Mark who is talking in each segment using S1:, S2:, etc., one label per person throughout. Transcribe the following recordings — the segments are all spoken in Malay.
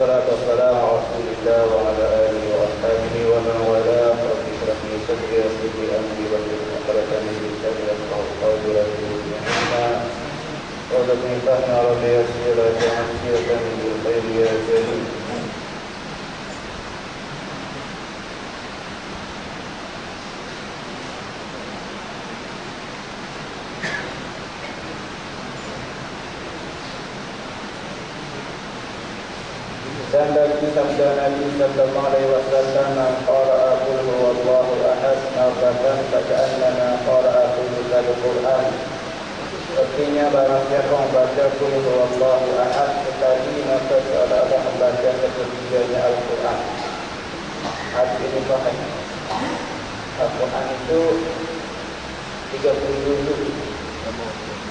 S1: Salatu wassalamu ala Rasulillah wa ala alihi wa ashabihi wa man wala. Rabbi shrah li sadri wa yassir li amri wahlul 'uqdatam min lisani yafqahu qawli. Wa la tu'minna rabbi yassir wa ta'siratan bil khairi ya karim. Dan dari sabda Nabi sallallahu alaihi wasallam, qara'a qul huwallahu ahad marratan faka'annama qara'a thulutsal Qur'an. Artinya barang siapa membaca qul huwallahu ahad sekali maka seolah-olah membaca sepertiganya Al-Qur'an. Hadis ini sahih. Al-Qur'an itu 30 juz.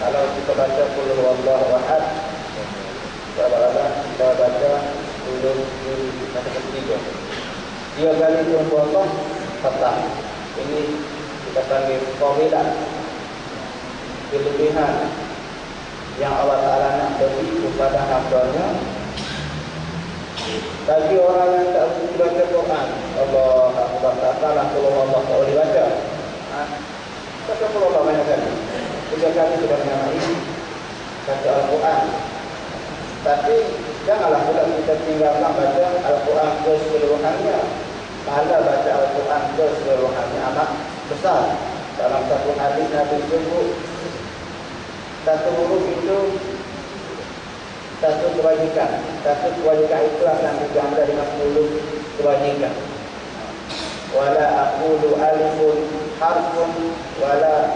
S1: Kalau kita baca qul huwallahu ahad, seolah-olah kita baca belum kata ketiga 3 kali Allah kata ini kita panggil fadilah, kelebihan yang Allah Ta'ala nak beri kepada hamba-Nya bagi orang yang tak baca Quran. Allah Ta'ala kalau Allah tak boleh baca, baca Allah banyak kali, 3 kali sudah menamai baca Al-Quran. Tapi janganlah pula kita tinggalkan baca Al-Quran keseluruhannya. Pahala baca Al-Quran keseluruhannya amat besar. Dalam satu hadis Nabi sebut satu huruf itu satu kewajiban. Satu kewajiban itu akan diganda dengan 10 kewajiban. Wala aqulu alifun harfun wala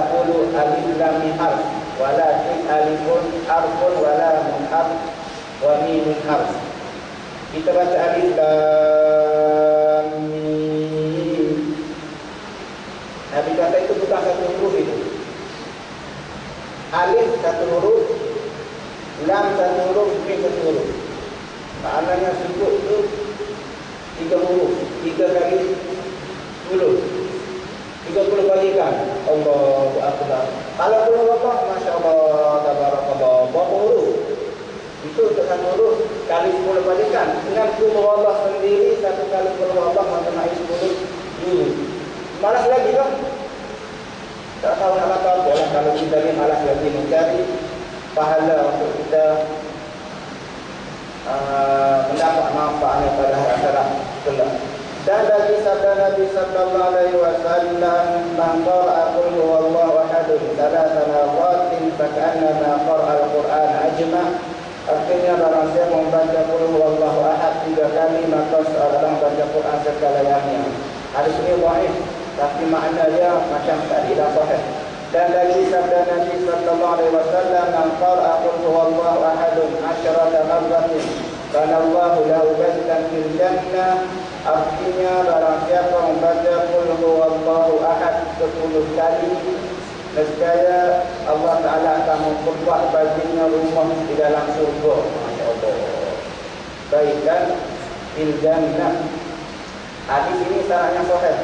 S1: aqulu alif lam harf walakin alifun harfun wala mun harf wa mim harf. Kita baca alif lam mim. Nabi kata itu bukan satu huruf itu. Alif satu huruf, lam satu huruf, mim satu huruf. Maknanya sebut itu 3 huruf, 3 kali 10. 30 kali kan. Allahu Akbar. Kalau belum apa, Masya Allah, Tabarakallah, berapa huruf? Itu untuk satu huruf kali 10 kali kan. Dengan qul Allah sendiri, satu kali qul Allah mengenai 10 huruf. Malas lagi kan? Tak tahu nak kata apa lah. Kalau kita ni malas lagi mencari pahala untuk kita mendapat manfaatnya pada akhirat kelak. Dan dari sabda Nabi sallallahu alaihi wasallam, man qara'a qul huwallahu ahad thalatha marratin faka'annama qara'a al-Qur'an ajma'. Artinya barang siapa membaca qul huwallahu ahad 3 kali maka seolah membaca Quran segalanya. Hadis ini dhaif, tapi makna dia macam tadi dah sahih. Dan dari sabda Nabi sallallahu alaihi wasallam, man qara'a qul huwallahu ahad 10 marratin kanallahu lahu baitan fil jannah. Artinya barang siapa membaca qul huwallahu ahad 10 kali, nescaya Allah Ta'ala akan memperbuat baginya rumah di dalam surga. Masya Allah. Baitan fil jannah. Hadis ini sanadnya sahih.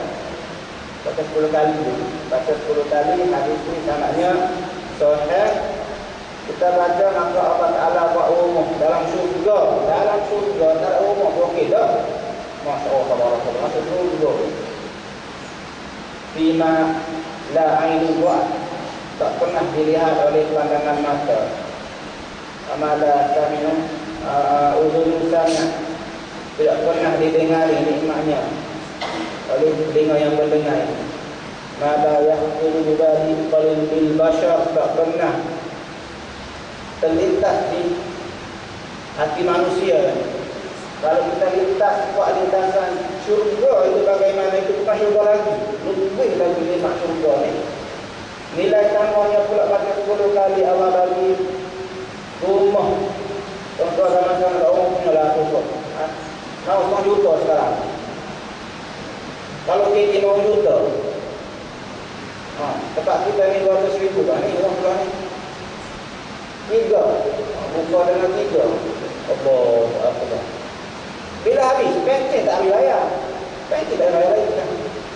S1: Baca 10 kali. Baca 10 kali, hadis ini sanadnya sahih. Kita baca maka Allah Ta'ala buat rumah dalam surga. Dalam surga tak ada rumah, okey dah. Masya Allah, Tabarakallah, masuk surga. Fima la ainu buat, tak pernah dilihat oleh pandangan mata. Amala kamina uzun sana, tidak pernah didengari nikmatnya oleh telinga yang mendengar. Mada yaqulu bibali qalbil bashar, tak pernah terlintas di hati manusia. Kalau kita lintas buat lintasan syurga itu bagaimana, itu bukan syurga lagi, lebih lagi nikmat syurga ni. Nilai tambahnya pula baca 10 kali Allah bagi rumah. Contoh sama-sama orang punya lah rumah. Nah, 1 juta sekarang. Kalau kita 5 juta, tempat kita ni 200,000 kan, ni orang pula ni 3, buka dengan 3. Allah. Bila habis, pencet tak habis bayar. Pencet tak bayar lagi kan?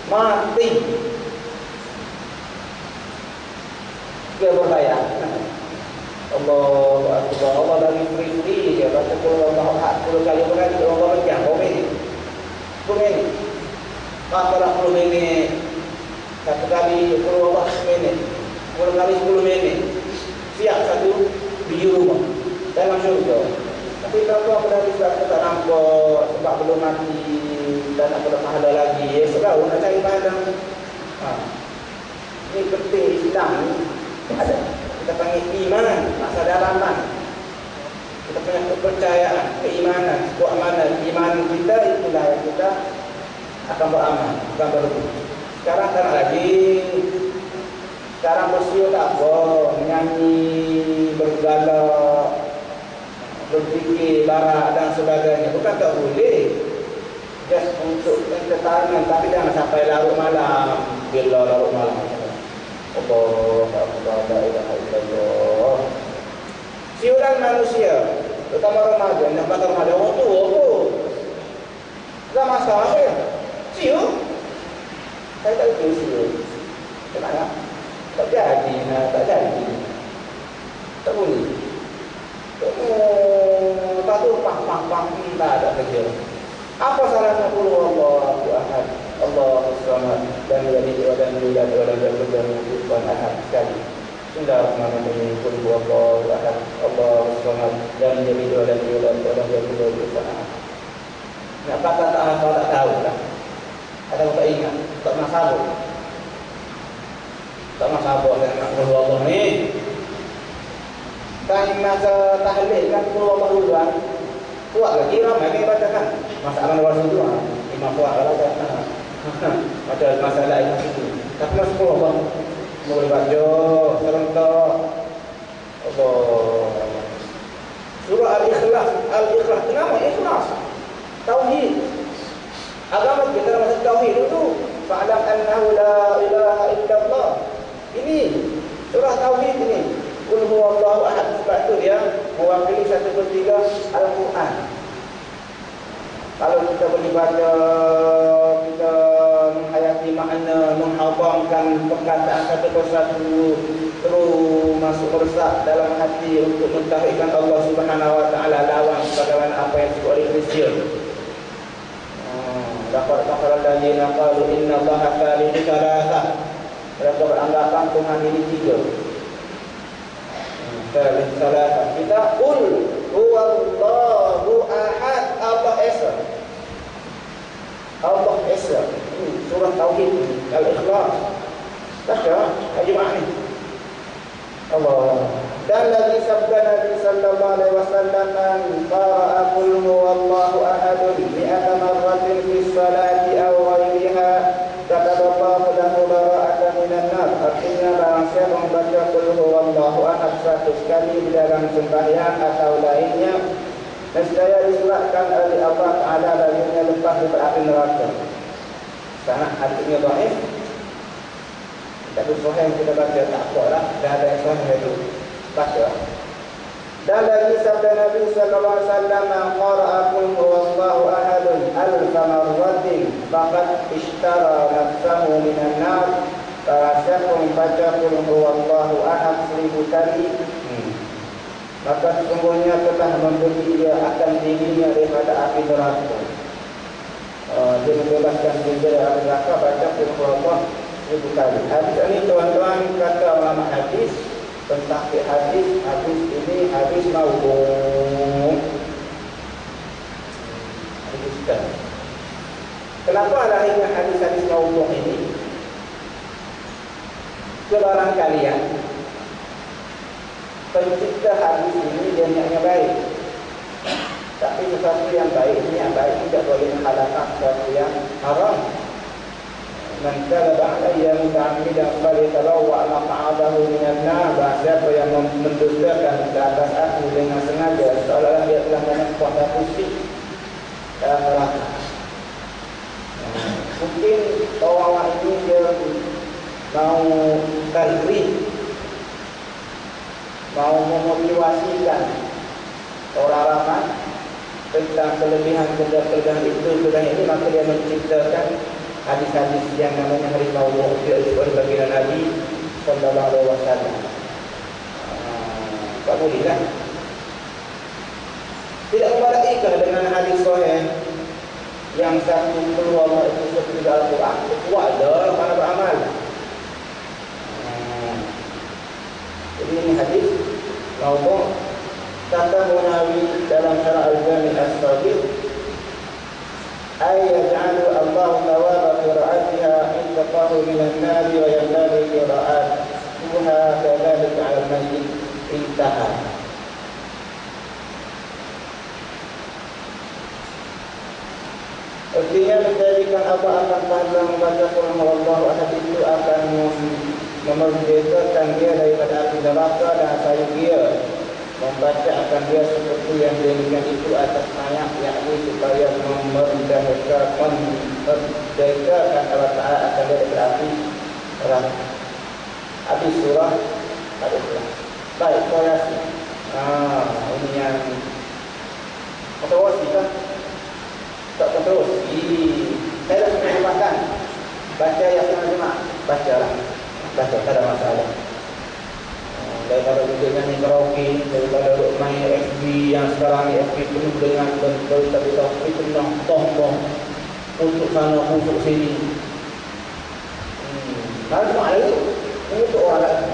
S1: Mati. Dia berbayar. Allah Akbar. Allah bagi free-free dia. kalau Allah seminit, 10 kali 10 minit, siap satu biji rumah dalam syurga. Tapi kalau aku dah bisa tak nampak sebab belum mati dan nak ada pahala lagi, sekarang nak cari padang. Ini penting Islam ni ada. Kita panggil iman, masa dalaman. Kita punya kepercayaan, keimanan, keamanan. Iman kita itulah yang kita akan beramal, akan berbuat. Sekarang tak nak lagi. Sekarang bersiul tak apa, menyanyi, bergalak, berfikir, barak dan sebagainya. Bukan tak boleh. Just untuk entertainment, tapi jangan sampai larut malam. Bila larut malam. Allah, la ilaha illallah. Siuran manusia, terutama remaja, nak kata remaja, orang tua pun. Tak masalah ya. Siur. Saya tak tahu siur. Kenapa? Tak jadi, tak jadi. Tak boleh. Tak tahu, pang, tak ada kerja. Apa salahnya qul huwallahu ahad, Allahus samad, lam yalid wa lam yulad wa lam yakul lahu kufuwan ahad sekali. Bismillahirrahmanirrahim. Qul huwallahu ahad, Allahus samad, lam yalid wa lam yulad wa lam yakul lahu kufuwan ahad. Nak kata tak hafal tak tahu lah. Ada tak ingat, tak masalah. Tak masalah dengan qul huwallahu ni. Time masa tahlil kan qul huwallahu ahad. Kuat lagi ramai yang bacakan. Masalah luar situ imam kuat lah kan. Macam masalah imam situ. Tapi masuk Allah boleh baca serentak. Allah. Surah Al-Ikhlas. Al-Ikhlas kenapa ikhlas? Tauhid. Agama kita masuk tauhid dulu. Fa'lam annahu la ilaha illallah. Ini surah tauhid ini. Qul huwallahu ahad, sebab itu dia mewakili 1/3 Al-Quran. Kalau kita boleh baca, kita menghayati makna, menghafamkan perkataan satu persatu, terus masuk meresap dalam hati untuk mentauhidkan Allah Subhanahu wa taala, lawan sebagaimana apa yang disebut oleh Kristian. Dapat kafara allazina qalu inna Allaha thalithu thalathah. Mereka beranggapan Tuhan ini 3. Salah kita qul huwallahu ahad, Allah esa. Allah esa. Surah tauhid Al-Ikhlas. Baca jemaah ni. Allah. Dan lagi sabda Nabi sallallahu alaihi wasallam, qara'a qul huwallahu ahad mi'ata marratin fi sholati aw ghayriha kataballahu lahu bara'atan minan nar. Artinya barang siapa membaca qul huwallahu ahad 100 kali di dalam sembahyang atau lainnya, nescaya disuratkan oleh Allah Taala baginya lepas dari api neraka. Sanad hadisnya dhaif. Tapi sahih kita baca tak apalah, dah ada yang sahih itu. Baca. Dan lagi sabda Nabi sallallahu alaihi wasallam, qara'a qul huwallahu ahad alf marratin faqad ishtara nafsahu minan nar. Siapa membaca qul huwallahu ahad 1000 kali, maka sesungguhnya telah memberi dia akan dirinya daripada api neraka. Dia membebaskan diri dari api neraka, baca qul huwallahu 1000 kali. Hadis ini tuan-tuan kata ulama hadis tentang hadis ini hadis maudhu'. Hadis kan. Kenapa lahirnya hadis-hadis maudhu' ini? Kebarang kalian pencipta hadis ini dia niatnya baik, tapi sesuatu yang baik, niat baik tidak boleh menghalalkan sesuatu yang haram. Man kadzaba alayya muta'ammidan falyatabawwa' maq'adahu minan nar. Siapa yang mendustakan ke atas aku dengan sengaja, seolah-olah dia telah menempah dan pusing dalam neraka. Mungkin orang ini dia mau targhib, mau memotivasikan orang ramai tentang kelebihan itu ini, maka dia menciptakan hadis-hadis yang namanya hadis maudhu' oleh baginda Nabi sallallahu alaihi wasallam. Tak boleh lah. Tidak membalaikah dengan hadis sahih yang satu keluar itu seperti Al-Quran. Kuat dah para beramal. Ini hadis maupun kata Munawi dalam Syarah Al-Jami' As-Sabiq, ay yaj'alu Allah thawaba qira'atiha intaqahu minan nari wa yanbaghi qira'atuha kadhalika 'ala al-mayyit intaha. Artinya menjadikan apa akan pahala membaca Quran Allah Ahad itu akan memerdekakan dia daripada api neraka dan sayur dia membaca akan dia seperti yang demikian itu atas ayat, yakni supaya memerdekakan Allah Ta'ala akan dia daripada api neraka. Habis surah Al-Ikhlas. Baik, koreasi. Ini yang kontroversi kan? Tak kontroversi. Saya dah pernah makan. Baca Yasin Al-Jemaah. Bacalah. Baca, tak ada masalah. Daripada duduk nyanyi karaoke, daripada duduk main FB yang sekarang ni FB penuh dengan berita-berita fitnah, tombong, untuk sana, untuk sini. Kalau semua ada itu, untuk orang lain.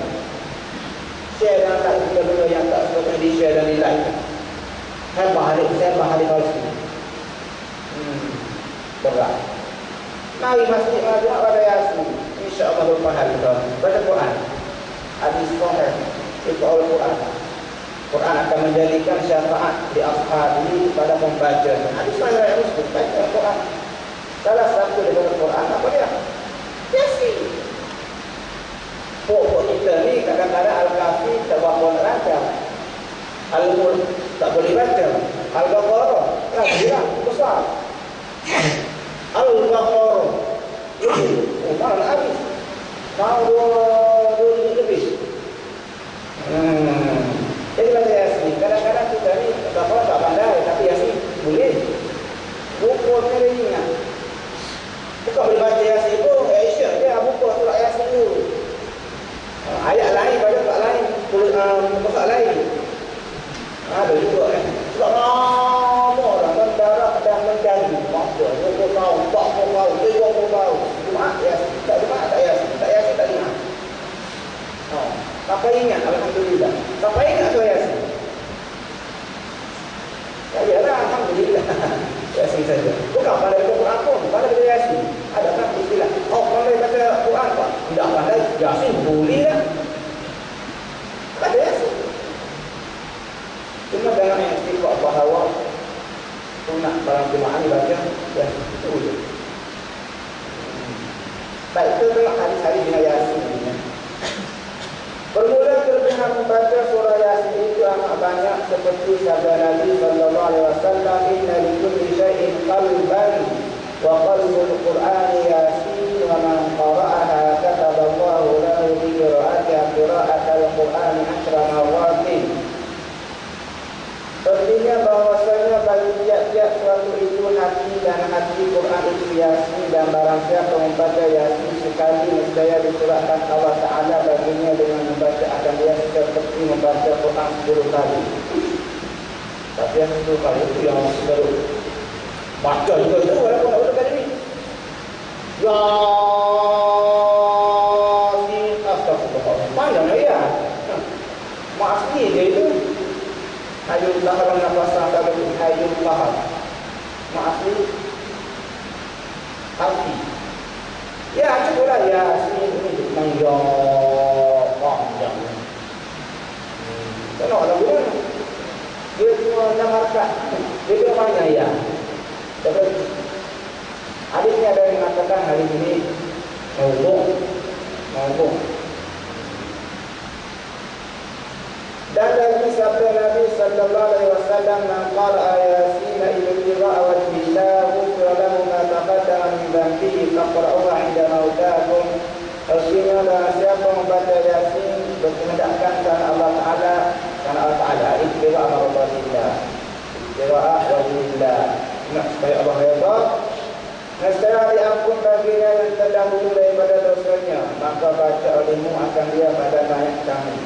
S1: Share dan tak kita dulu yang tak sepatutnya di share dan di like. Saya bahari palsu. Berat. Mari masjid Al-Jemaah pada Yasin. InsyaAllah berpahala kita. Baca Quran. Hadis sahih. Itu Al-Quran. Quran akan menjadikan syafaat di ashab ini kepada pembaca. Hadis sahih Muslim. Baca Quran. Salah satu daripada Quran apa dia? Yasin. Pokok kita ni kadang-kadang Al-Kahfi tak berapa nak baca. Al-Mulk tak boleh baca. Al-Baqarah lah besar. Al-Baqarah mana habis. Mau dua lebih. Jadi baca Yasin. Kadang-kadang kita ni tak pandai, tapi Yasin boleh. Buku ni ingat. Bukan boleh baca Yasin pun, Aisyah dia buku surat Yasin dulu. Ayat lain baca surat lain, surat lain. Ada juga surat lama dah, mendarat dah menjadi. Masa 20 tahun, 40 tahun, 30 tahun. Jumaat Yasin, tak Jumaat tak Yasin, tak Yasin tak ingat. Sampai ingat, alhamdulillah. Sampai ingat surah Yasin. Ya lah, alhamdulillah. Yasin saja. Bukan pandai baca Quran pun, pandai baca Yasin. Adakah istilah? Pandai baca Quran pak? Tidak pandai Yasin boleh lah. Baca Yasin. Cuma dalam istiqah bahawa sunat barang jemaah ni baca Yasin. Itu je. Baik, kita tengok hadis-hadis bina Yasin ni. Bermula kelebihan membaca surah Yasin itu amat banyak seperti sabda Nabi sallallahu alaihi wasallam, inna likulli syai'in qalban wa qalbul Qur'ani Yasin wa man qara'aha kataballahu lahu bi qira'atiha qira'atal Qur'ani 10 marratin. Artinya bahwasanya bagi tiap-tiap suatu itu hati dan hati Quran itu Yasin, dan barang siapa membaca Yasin sekali nescaya disurahkan Allah Ta'ala baginya dengan membaca akan dia seperti membaca Quran 10 kali. Tapi yang 10 kali itu yang baru baca juga itu walaupun tak betul kali ini. Yasin, astagfirullah. Panjang ya. Maaf ni dia itu. Hayullah kalau nak pasang tak boleh Hayullah. Maaf ni Alfi. Ya cukup lah Yasin ini menjauh panjang. Tengok lah pun dia cuma 6 harkat. Dia kena mana ya. Tapi hadisnya ada yang mengatakan hari ini maudhu'. Dan lagi sabda Nabi sallallahu alaihi wasallam, man qara'a Yasin ibtigha'a wajhillah ghufira lahu ma taqaddama min dhanbihi faqra'uha 'inda mautakum. Artinya barang siapa membaca Yasin berkehendakkan karena Allah Ta'ala ibtigha'a wajhillah, ibtigha'a wajhillah, nak supaya Allah redha, nescaya diampun baginya yang terdahulu daripada dosanya, maka baca olehmu akan dia pada mayat kami.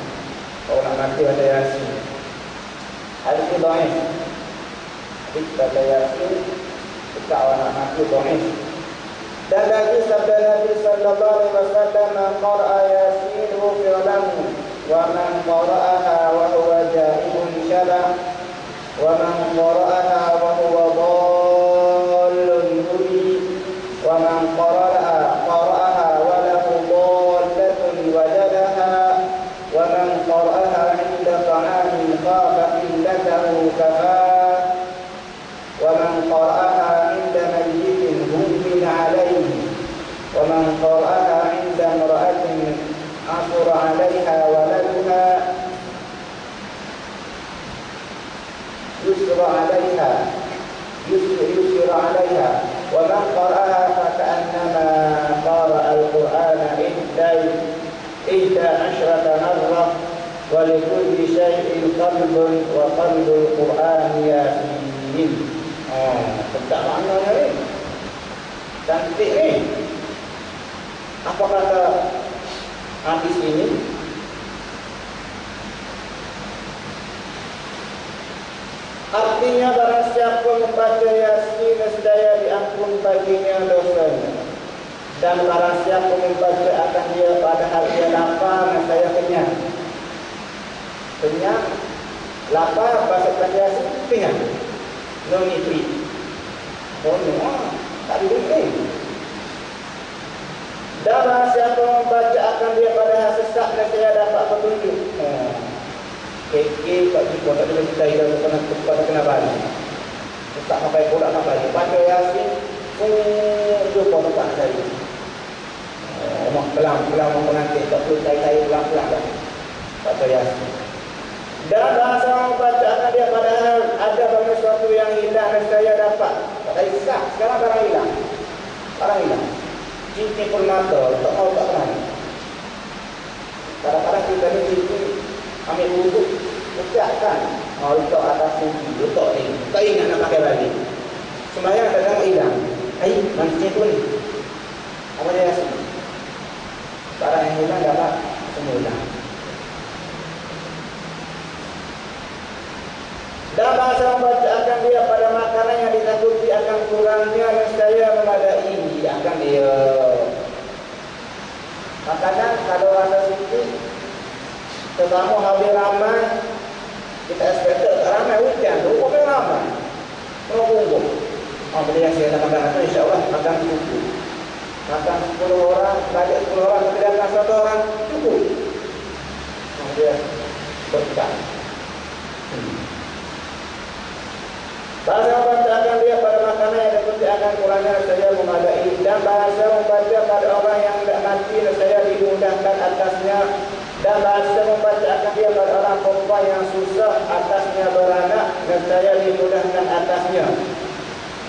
S1: Kalau nak mati baca Yasin. Hadis ini dhaif. Hadis baca Yasin kita orang nak mati dhaif. Dan lagi sabda Nabi sallallahu alaihi wasallam, man qara'a Yasin ghufira lahu ومن قرأها وهو جاهل شبع ومن قرأها وهو ضال هدي ومن قرأها وله ضالة وجدها ومن قرأها عند طعام خاف قلته كفاه ومن قرأها عند ميت هون عليه ومن قرأها عند امرأة عثر عليها ولدها يسر عليها ومن قرأها فكأنما قرأ القرآن 11 مرة ولكل شيء قلب وقلب القرآن ياسين. Tak maknanya ni cantik ni. Apa kata hadis ini? Artinya barang siapa membaca Yasin nescaya diampun baginya dosanya. Dan barang siapa membaca akan dia padahal dia lapar nescaya kenyang. Kenyang, lapar, baca Yasin kenyang. No nitri. Oh no, tak boleh. Dan barang siapa membaca akan dia padahal sesat nescaya dapat petunjuk. Kek tak jumpa tak ada cerita yang pernah kena balik. Tak sampai pula nak balik. Baca Yasin, jumpa tak saya. Pelang pengantin tak perlu saya pelang-pelang dah. Baca Yasin. Dan bahasa orang baca akan dia padahal ada banyak sesuatu yang hilang dan saya dapat. Tak ada isyak. Sekarang barang hilang. Cincin permata, tak tahu tak kenal. Kadang-kadang kita ni cincin ambil wuduk, letakkan. Letak atas cincin, letak ni. Tak ingat nak pakai lagi. Sembayang kadang hilang. Mana cincin tu ni? Apa dia rasa? Barang yang hilang dapat semua hilang. Dan bahasa membaca akan dia pada makanan yang ditakuti akan kurangnya nescaya memadai akan dia. Makanan kalau rasa sikit, terutama habis ramai, kita expect ramai hujan, rupanya ramai. Menunggu. Benda yang saya nak makan insya-Allah makan cukup. Makan 10 orang, balik 10 orang, tidak makan 1 orang, cukup. Dia berkah. Bahasa membaca akan dia pada makanan yang dikuti akan kurangnya saya memadai. Dan bahasa membaca pada orang yang tidak mati saya dimudahkan atasnya. Dan bahasa membaca akan dia pada orang perempuan yang susah atasnya beranak dan saya dimudahkan atasnya.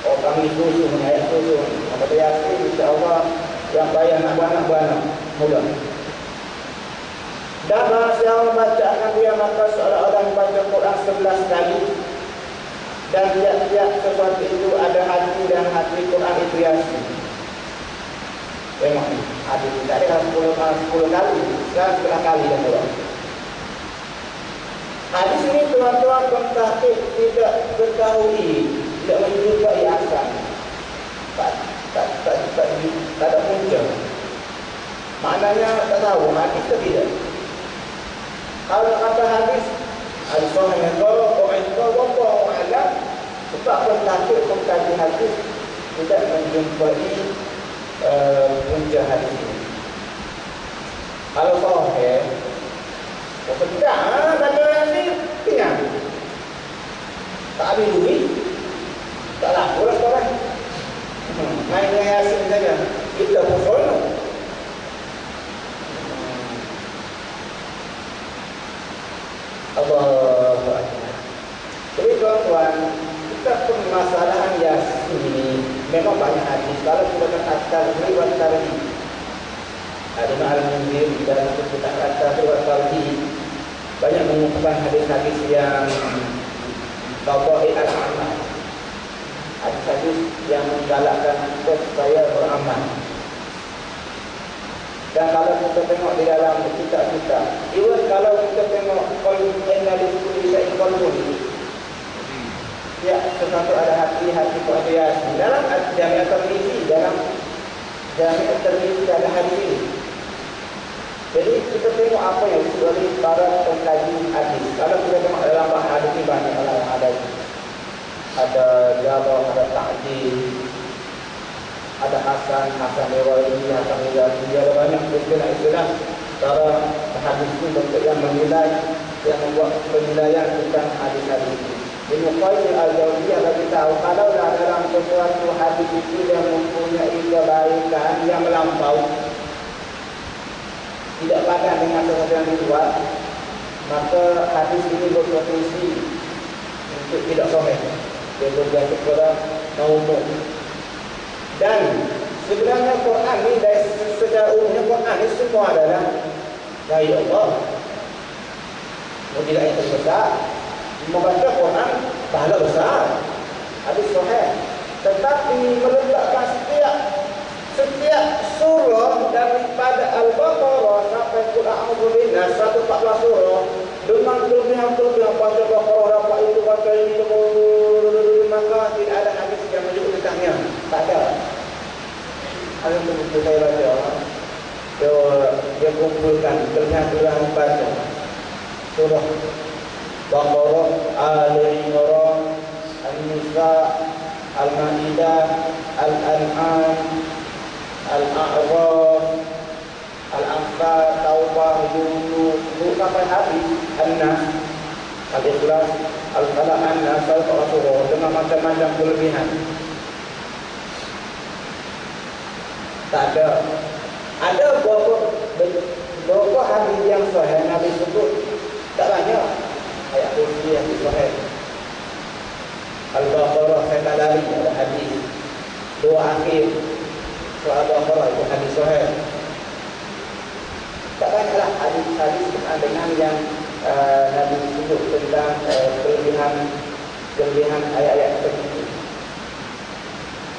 S1: Orang itu ayat susu. Maka Yasin insya-Allah yang payah nak beranak mudah. Dan bahasa membaca akan dia maka seolah-olah membaca Quran 11 kali. Dan tiap-tiap sesuatu itu ada hati dan hati Quran itu Yasin. Tengok ni, hati kita ada 10 kali, sekarang 11 kali dah keluar. Hadis ini tuan-tuan pentahqiq tidak ketahui, tidak menjumpai asal. Tak ada punca. Maknanya tak tahu, hadis itu tidak. Kalau kata hadis sahih atau komentar alam sebab pentahqiq pengkaji hadis tidak menjumpai punca hadis ini. Kalau sahih, tidak, baca ni kenyang. Tak habis duit, tak laku lah sekarang. Main dengan Yasin saja, kita pun sono. Allahu Akbar. Jadi tuan-tuan, kita permasalahan Yasin ini memang banyak hadis. Kalau kita katakan riwayat tarihi, ada Al-Munzir dalam kitab riwayat tarihi banyak mengumpulkan hadis-hadis yang fadhail al-amal. Hadis-hadis yang menggalakkan kita supaya beramal. Dan kalau kita tengok di dalam kitab-kitab, even kalau kita tengok qalbunna disebut qalbun, ya sesuatu ada hati-hati pada Yasin. Dalam Jami' at-Tirmizi, dalam Jami' at-Tirmizi ada hadis ini. Jadi kita tengok apa yang disebut oleh para pengkaji hadis. Kalau kita tengok dalam hadis ini banyak orang yang ada Jabir, ada Ta'dil, ada Hasan Riwayi, Hasan Riwayi, ada banyak istilah cara hadis ini untuk yang menilai, yang membuat penilaian tentang hadis-hadis ini. Ibnu Qayyim al-Jauziyah bagi tahu kalau dalam sesuatu hadis itu yang mempunyai kebaikan yang melampau, tidak padan dengan sesuatu yang dibuat, maka hadis ini berpotensi untuk tidak sahih. Dia bergantung kepada maudhu'. Dan sebenarnya Quran ini dari secara umumnya Quran ini semua adalah dari Allah. Tidak yang terbesar membaca Quran pahala besar, hadis sahih. Tetapi meletakkan setiap surah daripada Al-Baqarah sampai Qul a'udzu binas 114 surah dengan kelebihan-kelebihan baca Baqarah dapat itu baca ini, maka tidak ada hadis yang menyebut tentangnya. Tak ada. Ada buku saya baca, dia kumpulkan kelebihan-kelebihan baca surah Baqarah, Ali Imran, An-Nisa, Al-Ma'idah, Al-An'am, Al-A'raf, Al-Anfal, Taubah, Yunus, sampai habis An-Nas, Al-Ikhlas, Al-Falaq, An-Nas, Al-Rasulullah dengan macam-macam kelebihan. Tak ada. Ada berapa hadis yang sahih Nabi sebut? Tak banyak. Ayat kursi yang sahih. Al-Baqarah saya tak lari ada hadis. Doa akhir surah Al-Baqarah itu hadis sahih. Tak banyaklah hadis-hadis dengan yang Nabi sebut tentang kelebihan ayat-ayat tertentu.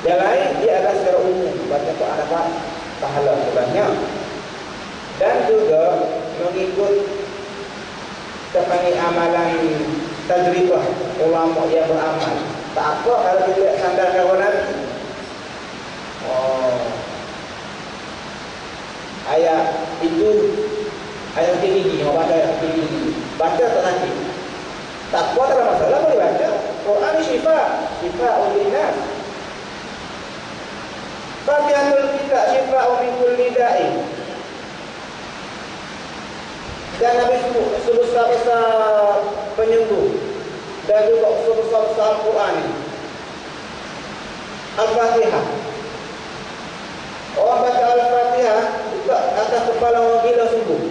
S1: Yang lain dia adalah secara umum baca Quran apa pahala banyak. Dan juga mengikut amalan tajribah ulama yang beramal. Tak apa kalau kita sandarkan kepada Nabi. Ayat itu ayat tinggi, baca ayat tinggi. Baca tak lagi. Tak apa tak ada masalah boleh baca. Quran syifa ulinas. Fatihatul kitab syifa'un min kulli da'i. Dan Nabi sebesar-besar penyembuh dan juga sebesar-besar Al-Quran. Al-Fatihah. Orang baca Al-Fatihah letak atas kepala orang gila sembuh.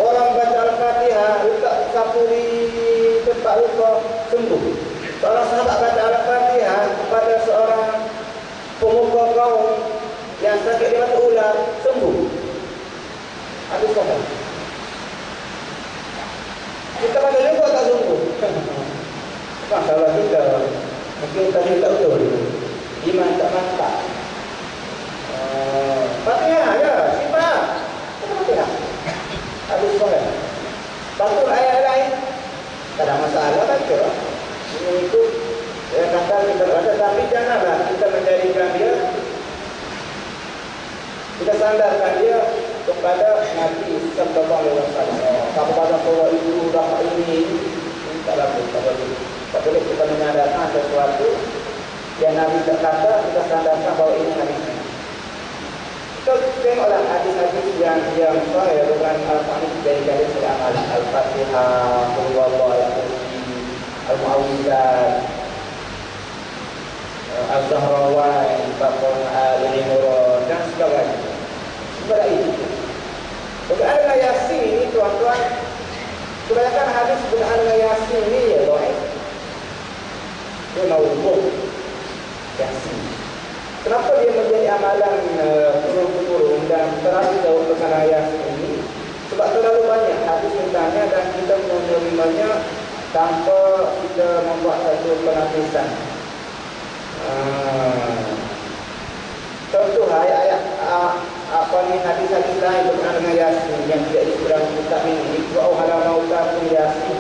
S1: Orang baca Al-Fatihah letak sapu di tempat luka sembuh. Seorang sahabat baca Al-Fatihah kepada seorang pemuka kaum yang sakit di mata ular sembuh. Habis sahih. Kita baca juga tak sembuh. Masalah kita mungkin tadi tak betul. Iman tak mantap. Fatihah ya, sifat. Fatihah. Habis sahih. Batul ayat lain tak ada masalah baca. Ini itu ya kata kita baca, tapi janganlah kita menjadikan dia, kita sandarkan dia kepada Nabi sallallahu alaihi wasallam. Kalau pada surah itu dapat ini tak bagus, tak bagus. Tak boleh kita menyadarkan sesuatu yang Nabi berkata, kita sandarkan bahawa ini Nabi. Kita tengoklah hadis-hadis yang sahih dengan Al-Quran dijadikan sebagai amalan. Al-Fatihah, Qul huwallahu ahad, Al-Mu'awwidzat, Al-Zahrawan, Baqarah, Al-Imran dan sebagainya. Seperti itu. Berkenaan dengan Yasin ini tuan-tuan, kebanyakan hadis berkenaan dengan Yasin ini ya doa. Dia maudhu' Yasin. Kenapa dia menjadi amalan turun-turun dan terlalu jauh berkenaan Yasin ini? Sebab terlalu banyak hadis tentangnya dan kita menerimanya tanpa kita membuat satu penapisan. Contoh ayat-ayat hadis-hadis lain berkenaan dengan Yasin yang tidak disebut dalam kitab ini. Iqra'u ala mautakum Yasin.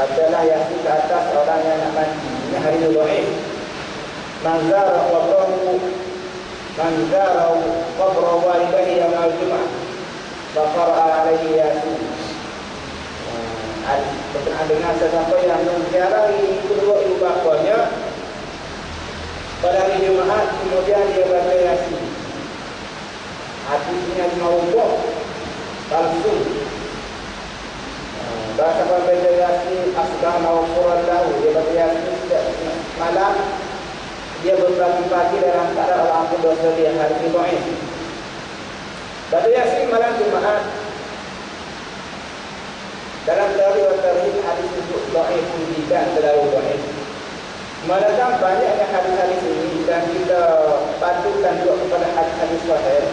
S1: Bacalah Yasin ke atas orang yang nak mati. Ini hadis dhaif. Nazar waqahu man zara qabra walidayhi yawm al-jum'ah fa qara'a alaihi yasin. Berkenaan dengan sesiapa yang menziarahi kedua ibu bapanya pada hari Jumaat kemudian dia baca Yasin. Hadisnya mauquf palsu. Bahasa baca Yasin asbah mawquran lahu, dia baca Yasin setiap malam, dia berbagi-bagi dalam keadaan ampun dosa dia hari Jumaat. Baca Yasin malam Jumaat dalam tarikh wa tarikh hadis itu dhaif dan terlalu dhaif. Manakah banyaknya hadis-hadis ini dan kita patutkan juga kepada hadis-hadis sahih.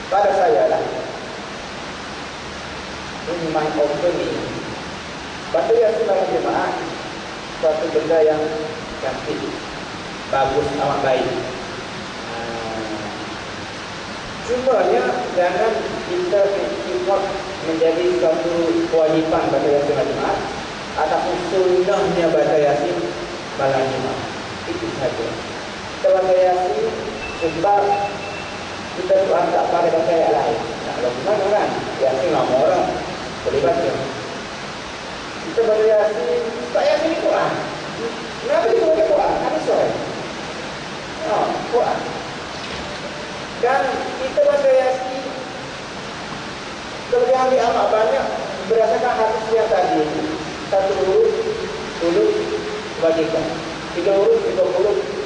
S1: Pada saya lah, in my opinion, baca Yasin malam Jumaat suatu benda yang cantik, bagus, amat baik. Cumanya jangan kita ikut menjadi satu kewajipan baca Yasin malam Jumaat ataupun sunnahnya baca Yasin malam Jumaat. Itu saja. Kita baca Yasin sebab kita Tuhan tak pada baca yang lain. Nah, kalau gimana kan? Yasin lama orang boleh baca. Kita baca Yasin sebab Yasin ni Quran. Kenapa kita baca Quran? Ada soal. Quran. Dan kita baca Yasin kelebihan dia amat banyak berdasarkan hadis yang tadi. Satu huruf kewajiban, 3 huruf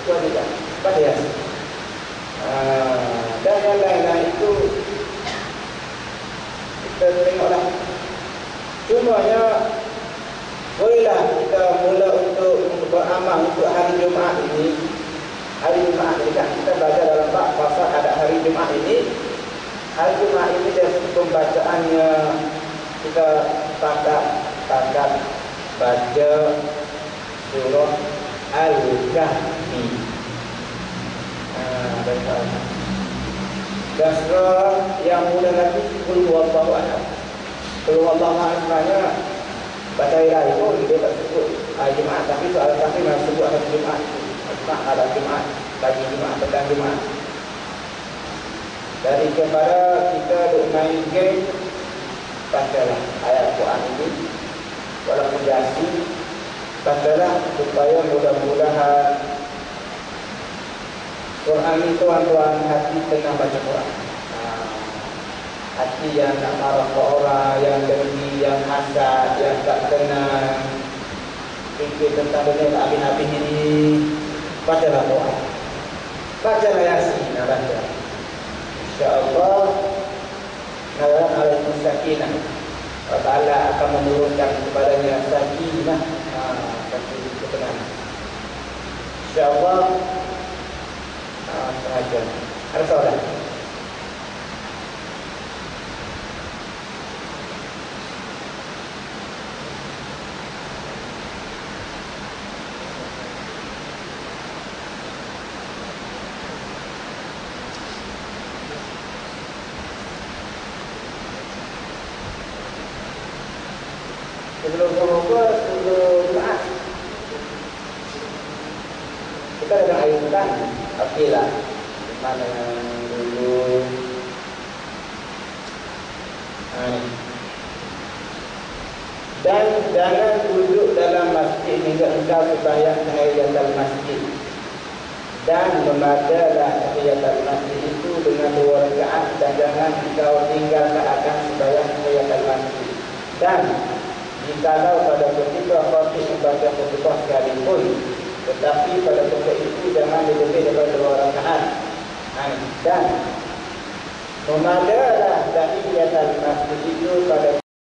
S1: kewajiban. Baca Yasin. Dan yang lain-lain itu kita tengoklah. Cumanya bolehlah kita mula untuk beramal untuk hari Jumaat ini. Hari Jumaat ini kan kita baca dalam bab pasal ada hari Jumaat ini. Hari Jumaat ini dari pembacaannya kita tangkap baca surah Al-Kahfi. Dan surah yang mula lagi Qul huwallahu ahad. Qul huwallahu ahad sebenarnya baca ilahi pun dia tak sebut hari Jumaat, tapi soal Al-Kahfi memang sebut hari Jumaat. Malam Jumaat, pagi Jumaat, petang Jumaat. Dari kepada kita duk main game, bacalah ayat Quran ini walaupun Yasin, bacalah supaya mudah-mudahan Quran ini tuan-tuan hati tengah baca Quran. Hati yang nak marah ke orang, yang dengki, yang hasad, yang tak tenang, fikir tentang benda tak habis-habis ini, bacalah Quran, bacalah Yasin, baca. InsyaAllah nazaran alaikum sakinah, Allah Ta'ala akan menurunkan kepadanya sakinah, satu ketenangan. InsyaAllah sahaja. Ada soalan? Sebelum berbuka, sebelum Jumaat kita dengan air hutan. Okey lah, mana dulu ni. Dan jangan duduk dalam masjid hingga engkau sembahyang tahiyatul masjid. Dan memadalah tahiyatul masjid itu dengan 2 rakaat, dan jangan engkau tinggalkan akan sembahyang tahiyatul masjid. Dan jikalau pada ketika khatib membaca khutbah sekalipun, tetapi pada ketika itu jangan lebih daripada 2 rakaat. Dan memadalah tahiyatul masjid itu pada